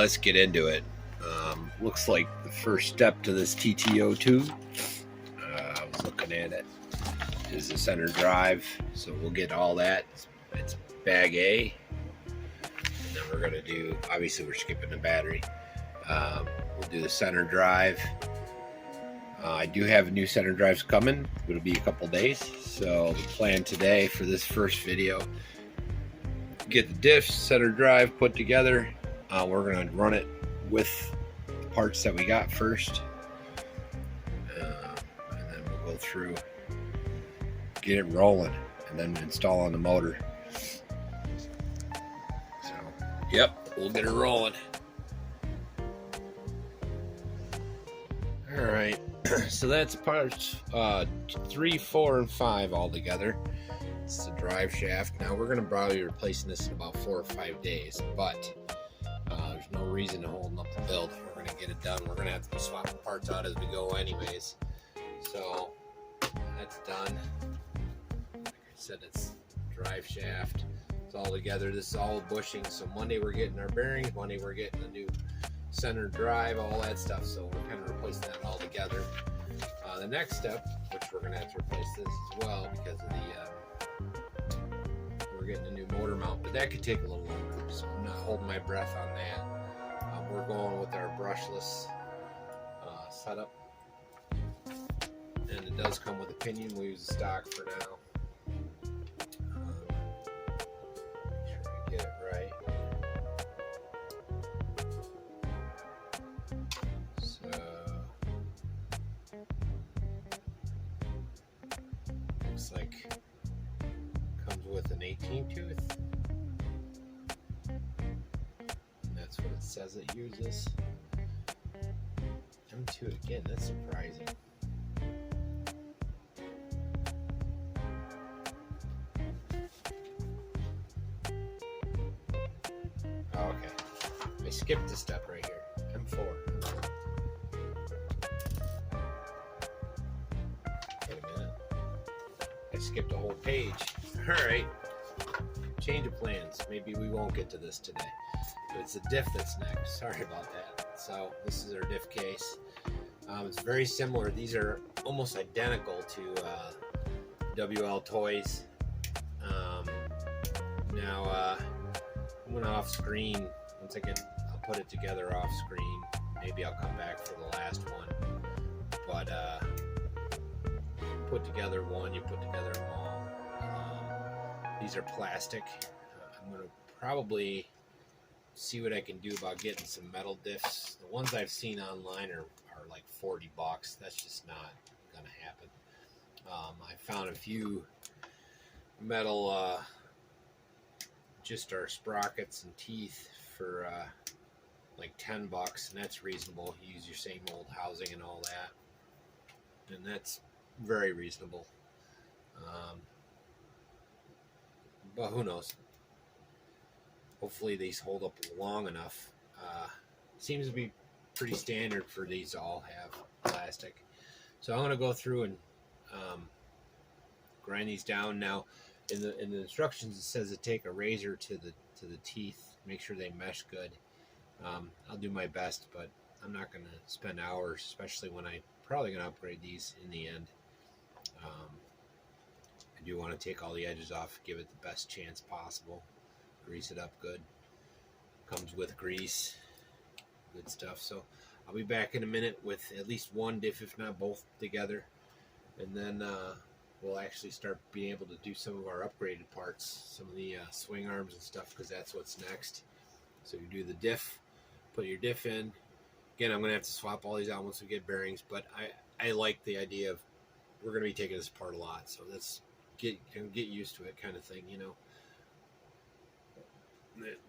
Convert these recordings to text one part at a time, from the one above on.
let's get into it. Looks like the first step to this Pt2, I was looking at it, is the center drive. So we'll get all that. It's bag A. And then we're going to do, obviously we're skipping the battery. We'll do the center drive. I do have new center drives coming. It'll be a couple days. So the plan today for this first video, get the diff, center drive put together. We're going to run it with the parts that we got first. And then we'll go through, get it rolling, and then install on the motor. So, yep, we'll get it rolling. All right, so that's parts 3, 4, and 5 all together. It's the drive shaft. Now we're going to probably be replacing this in about 4 or 5 days, but there's no reason to holding up the build. We're going to get it done. We're going to have to be swapping parts out as we go anyways. So that's done. Like I said, it's drive shaft. It's all together. This is all bushing. So Monday we're getting our bearings. Monday we're getting a new center drive, all that stuff. So we're kind of replacing that all together. The next step, which we're going to have to replace this as well because of the we're getting a new motor mount, but that could take a little longer, so I'm not holding my breath on that. We're going with our brushless setup, and it does come with a pinion. We use the stock for now. Make sure I get it right. So looks like with an 18 tooth, and that's what it says it uses. M2 again, that's surprising. Oh, okay, I skipped a step right here. M4. Wait a minute, I skipped a whole page. Alright, change of plans. Maybe we won't get to this today. But it's the diff that's next. Sorry about that. So this is our diff case. It's very similar. These are almost identical to WLTOYS. Now, I'm going to off screen. Once I get, I'll put it together off screen. Maybe I'll come back for the last one. But put together one, you put together them all. These are plastic. I'm going to probably see what I can do about getting some metal diffs. The ones I've seen online are like $40. That's just not going to happen. I found a few metal, just our sprockets and teeth for like $10, and that's reasonable. You use your same old housing and all that, and that's very reasonable. But who knows? Hopefully these hold up long enough. Seems to be pretty standard for these to all have plastic. So I'm going to go through and grind these down. Now, in the instructions it says to take a razor to the teeth, make sure they mesh good. I'll do my best, but I'm not going to spend hours, especially when I'm probably going to upgrade these in the end. I do want to take all the edges off, give it the best chance possible, grease it up good. Comes with grease, good stuff. So I'll be back in a minute with at least one diff, if not both together, and then we'll actually start being able to do some of our upgraded parts, some of the swing arms and stuff, because that's what's next. So you do the diff, put your diff in. Again, I'm going to have to swap all these out once we get bearings, but I like the idea of we're going to be taking this apart a lot, so let's get used to it, kind of thing, you know.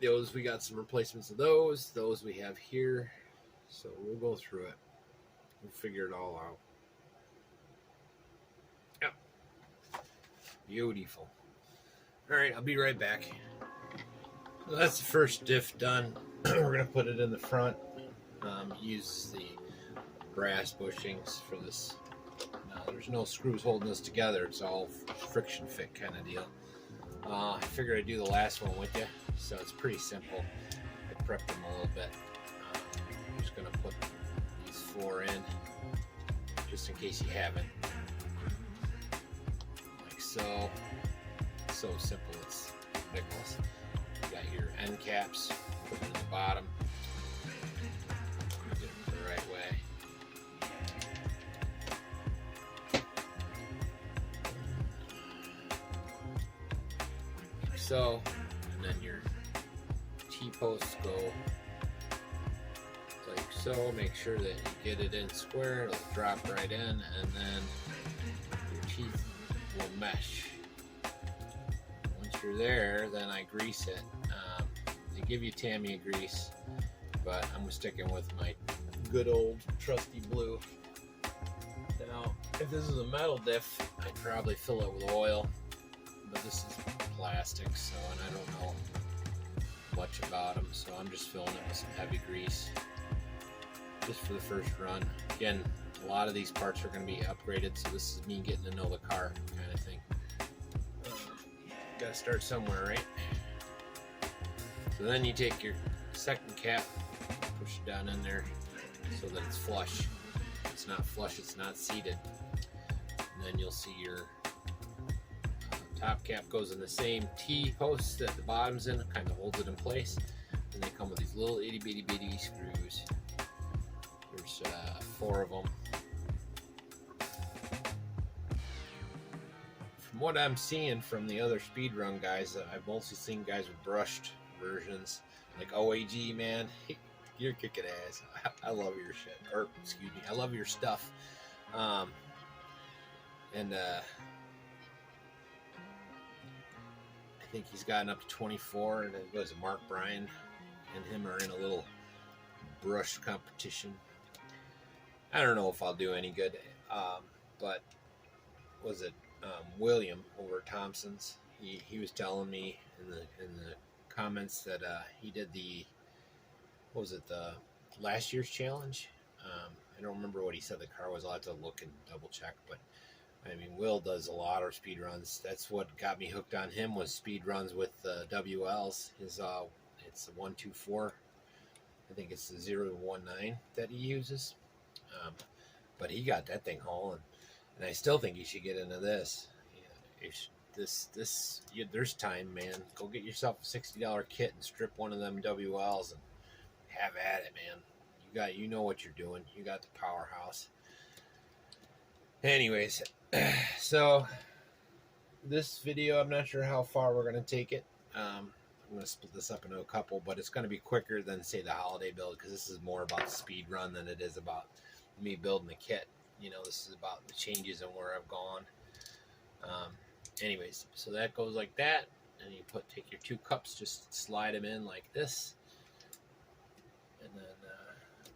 Those, we got some replacements of those we have here, so we'll go through it. We'll figure it all out. Yep. Beautiful. All right, I'll be right back. So that's the first diff done. We're going to put it in the front. Use the brass bushings for this. Now, there's no screws holding this together. It's all friction fit kind of deal. I figured I'd do the last one with you, so it's pretty simple. I prepped them a little bit. I'm just going to put these 4 in, just in case you haven't. Like so. So simple, it's ridiculous. You got your end caps, put them in the bottom. Get it the right way. Like so, and then your T-posts go like so. Make sure that you get it in square, it'll drop right in, and then your teeth will mesh. Once you're there, then I grease it. They give you Tamiya grease, but I'm sticking with my good old trusty blue. Now, if this is a metal diff, I'd probably fill it with oil, but this is plastic, so, and I don't know much about them, so I'm just filling it with some heavy grease just for the first run. Again, a lot of these parts are going to be upgraded, so this is me getting to know the car kind of thing. Gotta start somewhere, right? So then you take your second cap, push it down in there so that it's flush. If it's not flush, it's not seated. And then you'll see your top cap goes in the same T-post that the bottom's in, kind of holds it in place. And they come with these little itty bitty screws. There's 4 of them. From what I'm seeing from the other speedrun guys, I've mostly seen guys with brushed versions, like OAG, man. You're kicking ass. I love your shit, or excuse me, I love your stuff. I think he's gotten up to 24, and it was Mark Bryan and him are in a little brush competition. I don't know if I'll do any good, but was it William over at Thompson's? He was telling me in the comments that he did the, what was it, the last year's challenge. I don't remember what he said the car was. I'll have to look and double check, but I mean, Will does a lot of speed runs. That's what got me hooked on him, was speed runs with WLs. His it's the 124. I think it's the 019 that he uses. But he got that thing hauling, and I still think you should get into this. There's time, man. Go get yourself a $60 kit and strip one of them WLs and have at it, man. You know what you're doing. You got the powerhouse. Anyways, so this video, I'm not sure how far we're going to take it. I'm going to split this up into a couple, but it's going to be quicker than, say, the holiday build, because this is more about the speed run than it is about me building the kit. You know, this is about the changes and where I've gone. Anyways, so that goes like that, and you take your 2 cups, just slide them in like this, and then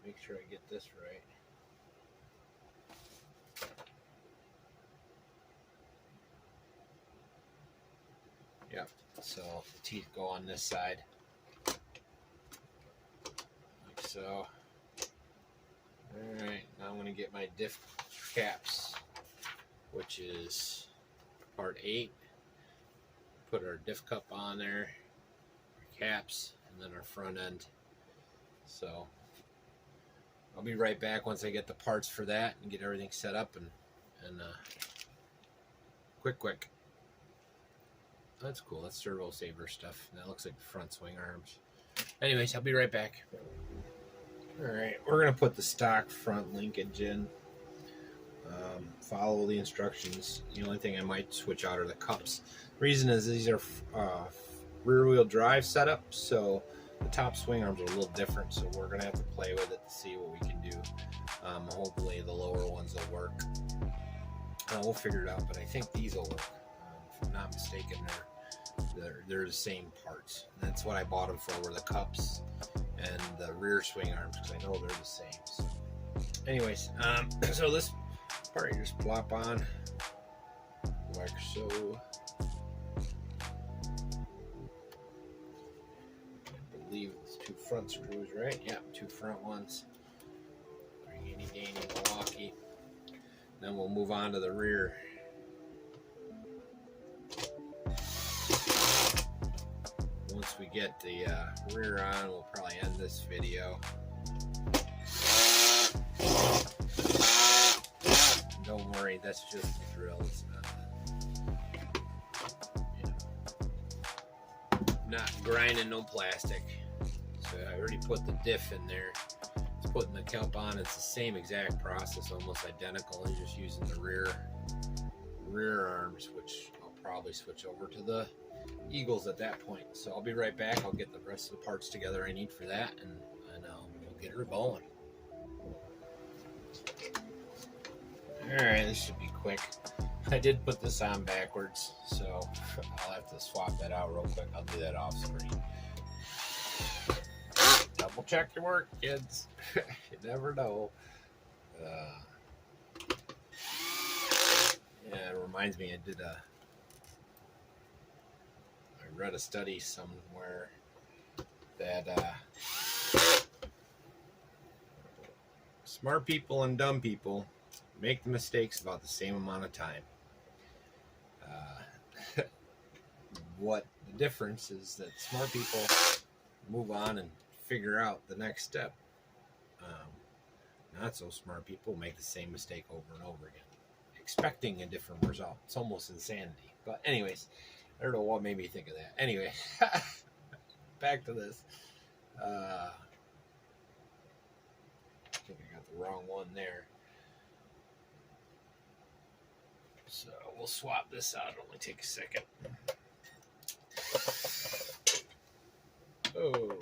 make sure I get this right. Yep, so the teeth go on this side, like so. Alright, now I'm going to get my diff caps, which is part 8. Put our diff cup on there, our caps, and then our front end. So I'll be right back once I get the parts for that and get everything set up, and quick. That's cool. That's Servo Saver stuff. That looks like the front swing arms. Anyways, I'll be right back. Alright, we're going to put the stock front linkage in. Follow the instructions. The only thing I might switch out are the cups. The reason is these are rear wheel drive setup, so the top swing arms are a little different, so we're going to have to play with it to see what we can do. Hopefully the lower ones will work. We'll figure it out, but I think these will work. If I'm not mistaken, they're the same parts. And that's what I bought them for, were the cups and the rear swing arms, because I know they're the same. So anyways, so this part you just plop on like so. I believe it's 2 front screws, right? Yeah, 2 front ones. Handy dandy Milwaukee. Then we'll move on to the rear. Once we get the rear on, we'll probably end this video. Don't worry, that's just the drill. It's not grinding no plastic. So I already put the diff in there. It's putting the kelp on. It's the same exact process, almost identical. I'm just using the rear arms, which I'll probably switch over to the Eagles at that point. So I'll be right back. I'll get the rest of the parts together I need for that, and we'll get her going. Alright, this should be quick. I did put this on backwards, so I'll have to swap that out real quick. I'll do that off screen. Double check your work, kids. You never know. Yeah, it reminds me, I read a study somewhere that smart people and dumb people make the mistakes about the same amount of time. What the difference is that smart people move on and figure out the next step. Not so smart people make the same mistake over and over again, expecting a different result. It's almost insanity. But anyways, I don't know what made me think of that. Anyway, back to this. I think I got the wrong one there. So we'll swap this out. It'll only take a second. Oh.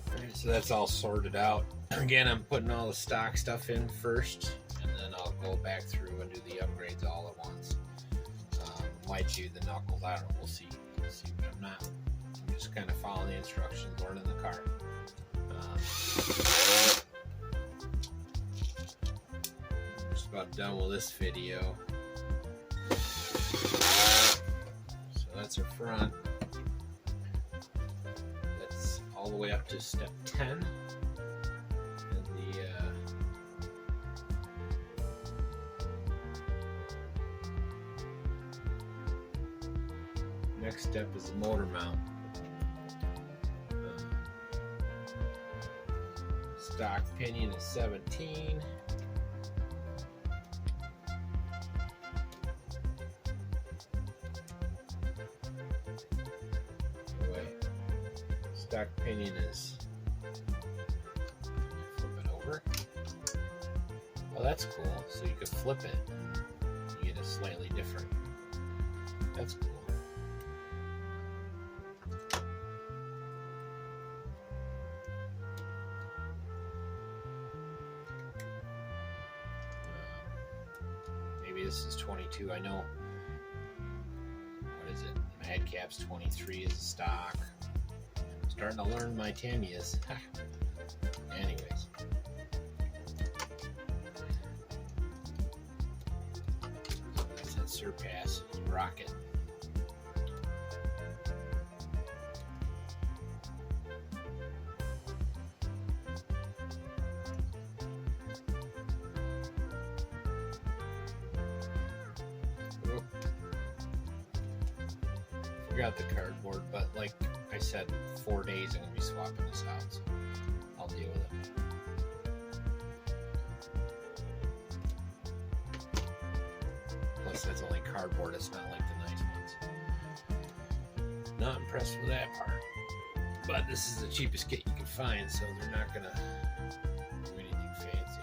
Alright, so that's all sorted out. Again, I'm putting all the stock stuff in first, and then I'll go back through and do the upgrades all at once. Might do the knuckles. I don't know. We'll see. But I'm just kind of following the instructions, learning the car. Just about done with this video. So that's her front. That's all the way up to step 10. And next step is the motor mount. Stock pinion is 17. Stock pinion is, flip it over. Oh, that's cool. So you could flip it and you get a slightly different. That's cool. Maybe this is 22. I know. What is it? Madcap's 23 is a stock. Starting to learn my Tamiyas. Anyways. That's that Surpass Rocket. Forgot the cardboard, but like I said, 4 days I'm going to be swapping this out, so I'll deal with it. Plus, that's only cardboard, it's not like the nice ones. Not impressed with that part. But this is the cheapest kit you can find, so they're not going to do anything fancy.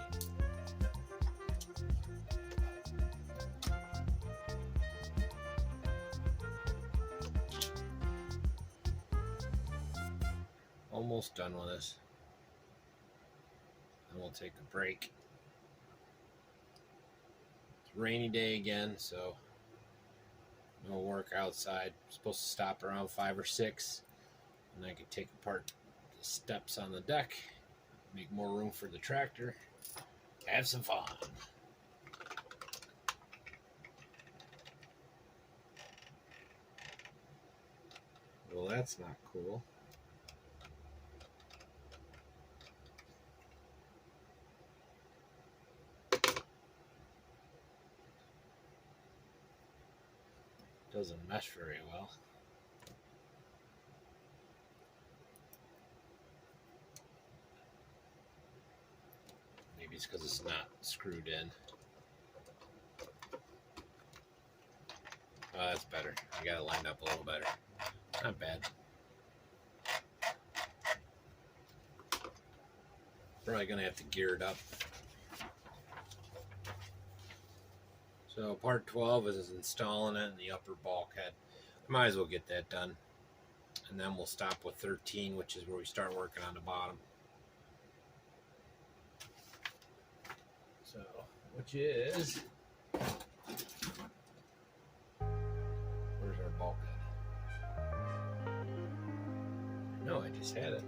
Almost done with this. Then we'll take a break. It's a rainy day again, so no work outside. I'm supposed to stop around 5 or 6, and I can take apart the steps on the deck, make more room for the tractor, have some fun. Well, that's not cool. Doesn't mesh very well. it's because it's not screwed in. Oh, that's better. I got it lined up a little better. Not bad. Probably gonna have to gear it up. So part 12 is installing it in the upper bulkhead. Might as well get that done. And then we'll stop with 13, which is where we start working on the bottom. So, which is, where's our bulkhead? No, I just had it.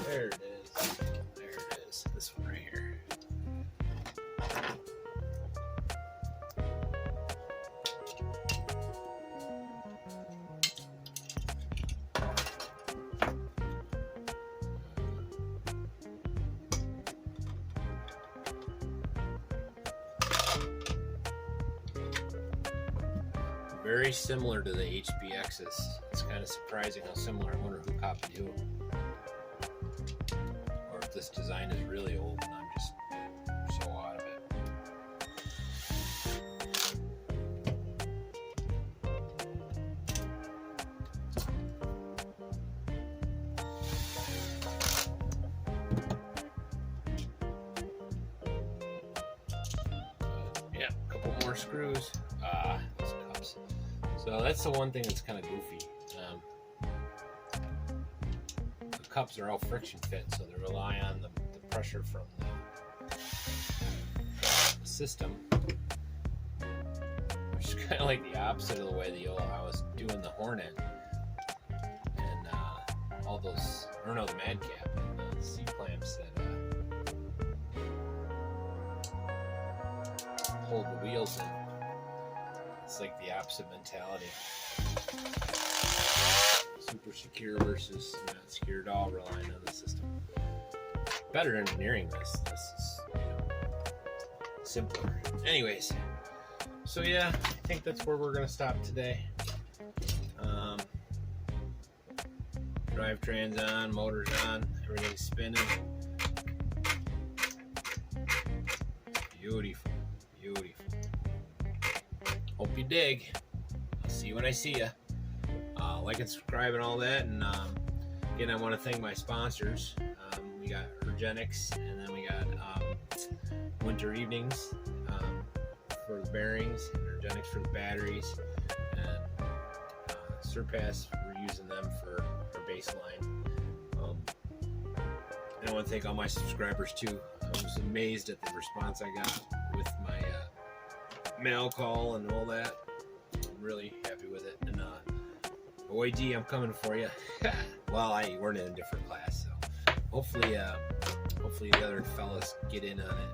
There it is. There it is. This one right here. Very similar to the HBXs. It's kind of surprising how similar. I wonder who copied who. Or if this design is really old and I'm just so out of it. Yeah, a couple more screws. Those cups. So that's the one thing that's kind of goofy. The cups are all friction fit, so they rely on the pressure from the system, which is kind of like the opposite of the way I was doing the Hornet and all those, or no, the Madcap and the C-clamps that hold the wheels in. It's like the opposite mentality. Super secure versus not secure at all, relying on the system. Better engineering this is, you know, simpler. Anyways, so yeah, I think that's where we're gonna stop today. Drivetrain's on, motor's on, everything's spinning. Beautiful, beautiful. Hope you dig. I'll see you when I see you. Like and subscribe and all that. And again, I want to thank my sponsors. We got URGENEX, and then we got Winter Evenings for the bearings, and URGENEX for the batteries, and Surpass, we're using them for our baseline. And I want to thank all my subscribers too. I was amazed at the response I got with my mail call and all that. I'm really happy with it. And OAG, I'm coming for you. Well, we're in a different class, so hopefully the other fellas get in on it.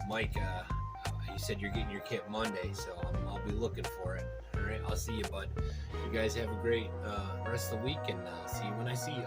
Mike, you said you're getting your kit Monday, so I'll be looking for it. All right, I'll see you, bud. You guys have a great rest of the week, and I'll see you when I see you.